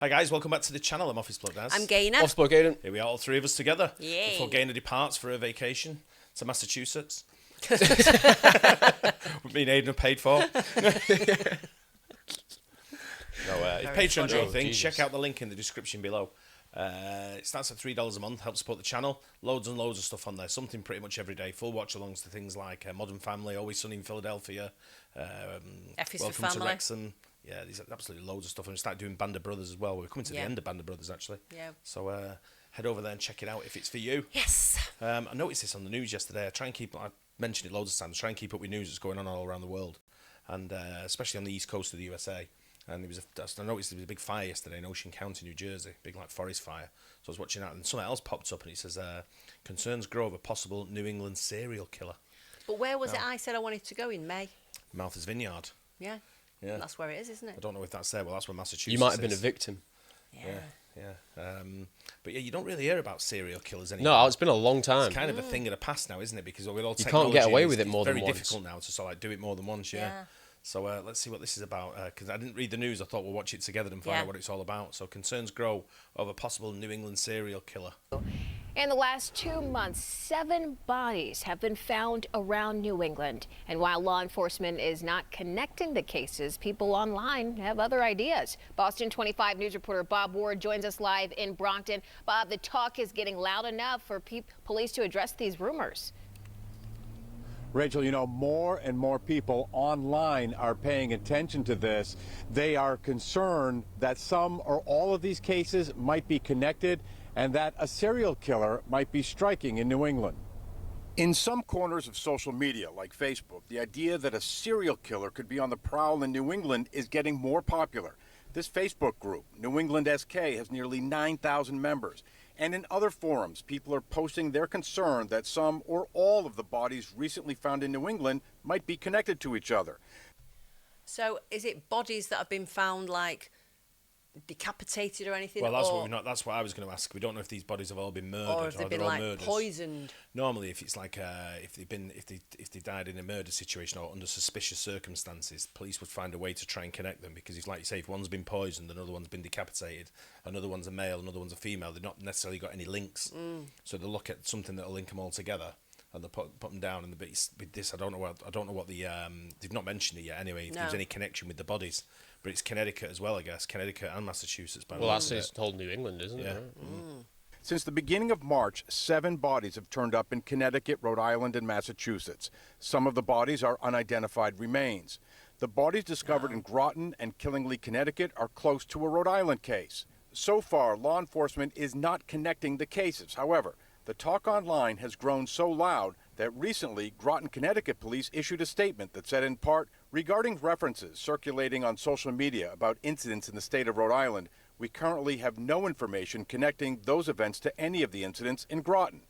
Hi guys, welcome back to the channel. I'm Office Bloke Daz. I'm Gaynor. Office Bloke Aidan. Here we are, all three of us together. Yay. Before Gaynor departs for a vacation to Massachusetts. Me and Aidan are paid for. It's Patreon funny. thing. Jesus. Check out the link in the description below. It starts at $3 a month, help support the channel. Loads and loads of stuff on there, something pretty much every day. Full watch-alongs to things like Modern Family, Always Sunny in Philadelphia, Effie's for Welcome to Family. Wrexham. Yeah, there's absolutely loads of stuff. And we started doing Band of Brothers as well. We're coming to the end of Band of Brothers, actually. Yeah. So head over there and check it out if it's for you. Yes. I noticed this on the news yesterday. I mentioned it loads of times, try and keep up with news that's going on all around the world, and especially on the east coast of the USA. And I noticed there was a big fire yesterday in Ocean County, New Jersey, big like forest fire. So I was watching that, and something else popped up, and it says concerns grow of a possible New England serial killer. But where was it I said I wanted to go in May? Martha's Vineyard. Yeah. Yeah. That's where it is, isn't I it? don't know if that's there. Well, that's where Massachusetts. You might have been a is. victim. Yeah. But yeah, you don't really hear about serial killers anymore. No, it's been a long time. It's kind of a thing of the past now, isn't it? Because with all You can't get away with it more than It's once. very difficult now to sort of like do it more than once. Yeah. Yeah. So let's see what this is about. Because I didn't read the news, I thought we'll watch it together and find out what it's all about. So concerns grow over possible New England serial killer. In the last 2 months, 7 bodies have been found around New England. And while law enforcement is not connecting the cases, people online have other ideas. Boston 25 News reporter Bob Ward joins us live in Brockton. Bob, the talk is getting loud enough for police to address these rumors. Rachel, you know, more and more people online are paying attention to this. They are concerned that some or all of these cases might be connected and that a serial killer might be striking in New England. In some corners of social media, like Facebook, the idea that a serial killer could be on the prowl in New England is getting more popular. This Facebook group, New England SK, has nearly 9,000 members. And in other forums, people are posting their concern that some or all of the bodies recently found in New England might be connected to each other. So is it bodies that have been found like decapitated or anything? Well, that's what I was going to ask. We don't know if these bodies have all been murdered or have they been they're all like murders. poisoned? Normally, if it's like if they died in a murder situation or under suspicious circumstances, police would find a way to try and connect them, because if, like you say, if one's been poisoned, another one's been decapitated, another one's a male, another one's a female, they've not necessarily got any links. So they'll look at something that'll link them all together, and they'll put them down. And with this, I don't know what the they've not mentioned it yet. Anyway, if there's any connection with the bodies. But it's Connecticut as well, I guess. Connecticut and Massachusetts. Well, that's his whole New England, isn't it? Yeah. Right? Since the beginning of March, 7 bodies have turned up in Connecticut, Rhode Island, and Massachusetts. Some of the bodies are unidentified remains. The bodies discovered in Groton and Killingly, Connecticut, are close to a Rhode Island case. So far, law enforcement is not connecting the cases. However, the talk online has grown so loud that recently Groton, Connecticut police issued a statement that said in part, regarding references circulating on social media about incidents in the state of Rhode Island, we currently have no information connecting those events to any of the incidents in Groton.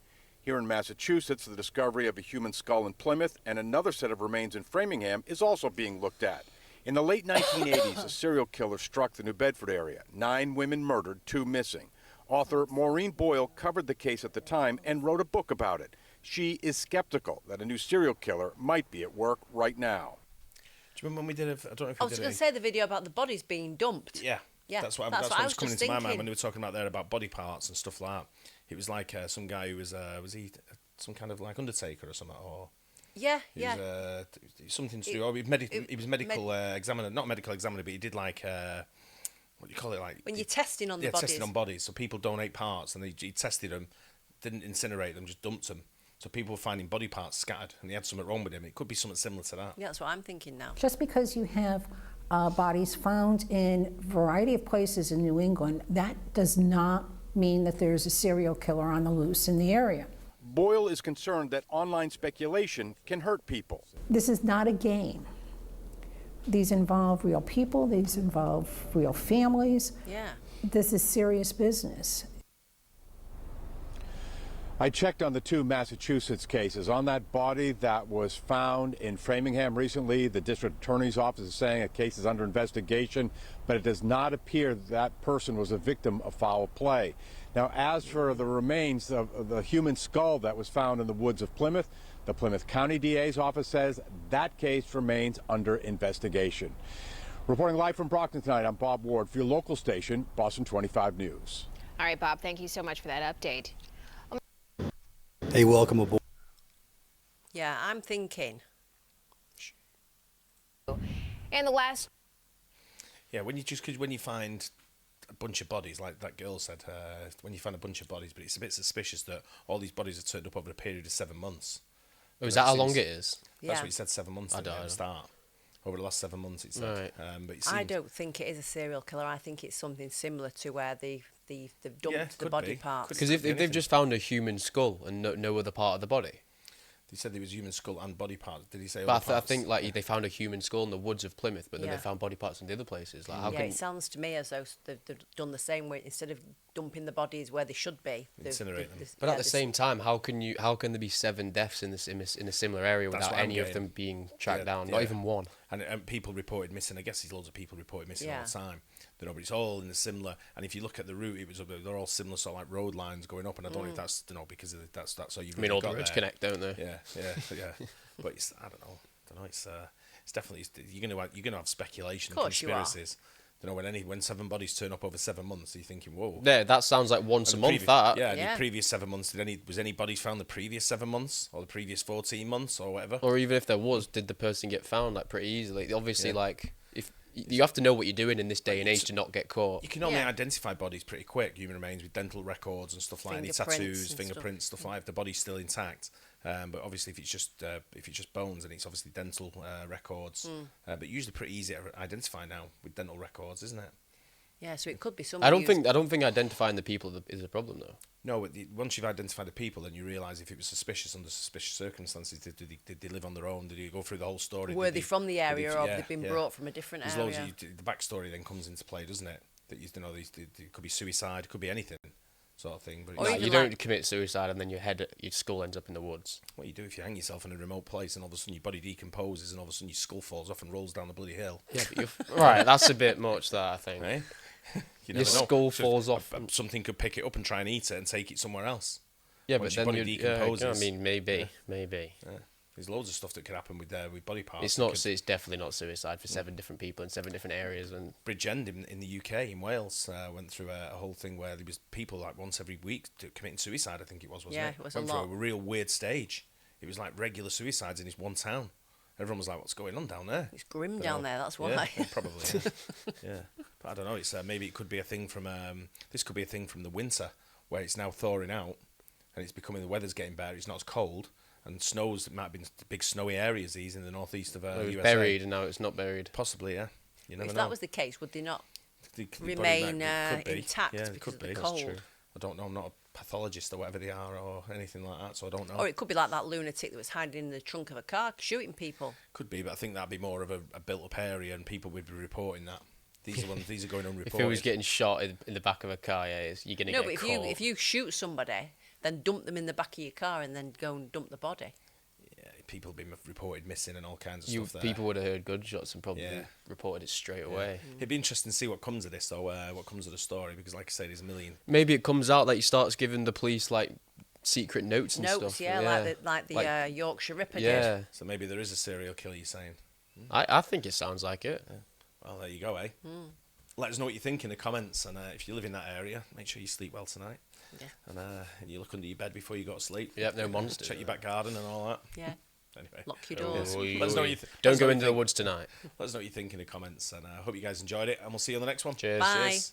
Here in Massachusetts, the discovery of a human skull in Plymouth and another set of remains in Framingham is also being looked at. In the late 1980s, a serial killer struck the New Bedford area. 9 women murdered, 2 missing. Author Maureen Boyle covered the case at the time and wrote a book about it. She is skeptical that a new serial killer might be at work right now. Do you remember when we did I don't know if I we was did going to say the video about the bodies being dumped. Yeah. Yeah, That's what was coming into my mind when they were talking about there about body parts and stuff like that. It was like some guy who was he some kind of like undertaker or something, or Yeah. he was, something to do. Or he was medical examiner, not medical examiner, but he did like what do you call it, like When you're testing on the bodies. testing on bodies. So people donate parts, and he tested them, didn't incinerate them, just dumped them. So people were finding body parts scattered, and he had something wrong with him. It could be something similar to that. Yeah, that's what I'm thinking now. Just because you have bodies found in a variety of places in New England, that does not mean that there's a serial killer on the loose in the area. Boyle is concerned that online speculation can hurt people. This is not a game. These involve real people, these involve real families. Yeah. This is serious business. I checked on the 2 Massachusetts cases. On that body that was found in Framingham recently, the district attorney's office is saying a case is under investigation, but it does not appear that person was a victim of foul play. Now, as for the remains of the human skull that was found in the woods of Plymouth, the Plymouth County DA's office says that case remains under investigation. Reporting live from Brockton tonight, I'm Bob Ward for your local station, Boston 25 News. All right, Bob, thank you so much for that update. Hey, welcome aboard. Yeah, I'm thinking. And the last... Yeah, when you find a bunch of bodies, like that girl said, when you find a bunch of bodies, but it's a bit suspicious that all these bodies are turned up over a period of 7 months. Oh, is that how long it is? That's Yeah. what he said, 7 months at the start. Over the last 7 months, it said. Right. But it I seemed- don't think it is a serial killer. I think it's something similar to where they've dumped the could body be. parts. Because if they've anything. just found a human skull and no other part of the body. He said there was human skull and body parts. Did he say? But other I parts? think like they found a human skull in the woods of Plymouth, but then Yeah. they found body parts in the other places. Like how Yeah, can it sounds to me as though they've done the same way. Instead of dumping the bodies where they should be, Incinerate them. But at the same time, how can there be 7 deaths in a similar area That's without what I'm any of getting. them being tracked Yeah, down? yeah. Not even one. And people reported missing. I guess there's loads of people reported missing all Yeah. the time. You know, but it's all in a similar. And if you look at the route, they're all similar sort of like road lines going up. And I don't know if that's because that's how you've. I mean, all the got roads there. connect, don't they? Yeah. But it's I don't know. It's definitely you're gonna have speculation, Of course you are. conspiracies. You know, when 7 bodies turn up over 7 months, you're thinking, whoa. There, that sounds like once a And the month. previous- That. Yeah, Yeah. the previous 7 months, was any bodies found the previous 7 months or the previous 14 months or whatever? Or even if there was, did the person get found like pretty easily? Obviously, Yeah. like if you have to know what you're doing in this day and age to not get caught. You can only Yeah. identify bodies pretty quick, human remains with dental records and stuff like any Fingerprints tattoos, and fingerprints, stuff like that, if the body's still intact. But obviously, if it's just bones, then it's obviously dental records. But usually pretty easy to identify now with dental records, isn't it? Yeah, so it could be somebody. I don't think identifying the people is a problem though. No, but once you've identified the people, then you realise if it was suspicious under suspicious circumstances, did they live on their own? Did you go through the whole story? Were they from the area, or yeah, they've been yeah. brought from a different There's area? loads of the backstory then comes into play, doesn't it? That it could be suicide, could be anything, sort of thing. But Or it's, even You like- don't commit suicide and then your skull ends up in the woods. what you do if you hang yourself in a remote place and all of a sudden your body decomposes and all of a sudden your skull falls off and rolls down the bloody hill. Yeah, but right. That's a bit much. That I think. Eh? You Your never know. skull So falls off. Something could pick it up and try and eat it and take it somewhere else. Yeah, Once but your then body you decomposes. decomposes. I mean, maybe. Yeah. There's loads of stuff that could happen with body parts. It's that not. could- It's definitely not suicide for 7 different people in 7 different areas. And Bridgend in the UK, in Wales, went through a whole thing where there was people like once every week committing suicide. I think it was, wasn't Yeah, it? it was went a through lot. a real weird stage. It was like regular suicides in this one town. Everyone was like, "What's going on down there?" It's grim Don't down know. there. That's Yeah, why. yeah, probably. Yeah, but I don't know. It's maybe it could be a thing from this could be a thing from the winter where it's now thawing out and it's becoming the weather's getting better. It's not as cold and snows. It might have been big snowy areas. These in the northeast of it was USA. buried, and now it's not buried. Possibly, yeah. You never If know. that was the case, would they not? The body remain, could be. intact Yeah, it because could of the be. cold? That's true. I don't know. I'm not a pathologist or whatever they are or anything like that, so I don't know. Or it could be like that lunatic that was hiding in the trunk of a car, shooting people. Could be, but I think that'd be more of a built-up area, and people would be reporting that. These are ones. These are going unreported. If it was getting shot in the back of a car, yeah, you're gonna No, get but caught. if you shoot somebody, then dump them in the back of your car and then go and dump the body. Yeah, people have been reported missing and all kinds of you stuff there. people would have heard gunshots and probably Yeah. reported it straight away. It'd be interesting to see what comes of this, though. What comes of the story? Because, like I say, there's a million. Maybe it comes out that he starts giving the police like secret notes and Notes, stuff. yeah, like the Yorkshire Ripper did. yeah. So maybe there is a serial killer. You're saying? I think it sounds like it. Well, there you go, eh? Let us know what you think in the comments, and if you live in that area, make sure you sleep well tonight. Yeah. And you look under your bed before you go to sleep. Yep, no monsters. Check your back garden and all that. Yeah. Anyway, Lock your doors. Let us know what you Don't go into the woods tonight. Let us know what you think in the comments, and I hope you guys enjoyed it, and we'll see you on the next one. Cheers. Bye. Cheers.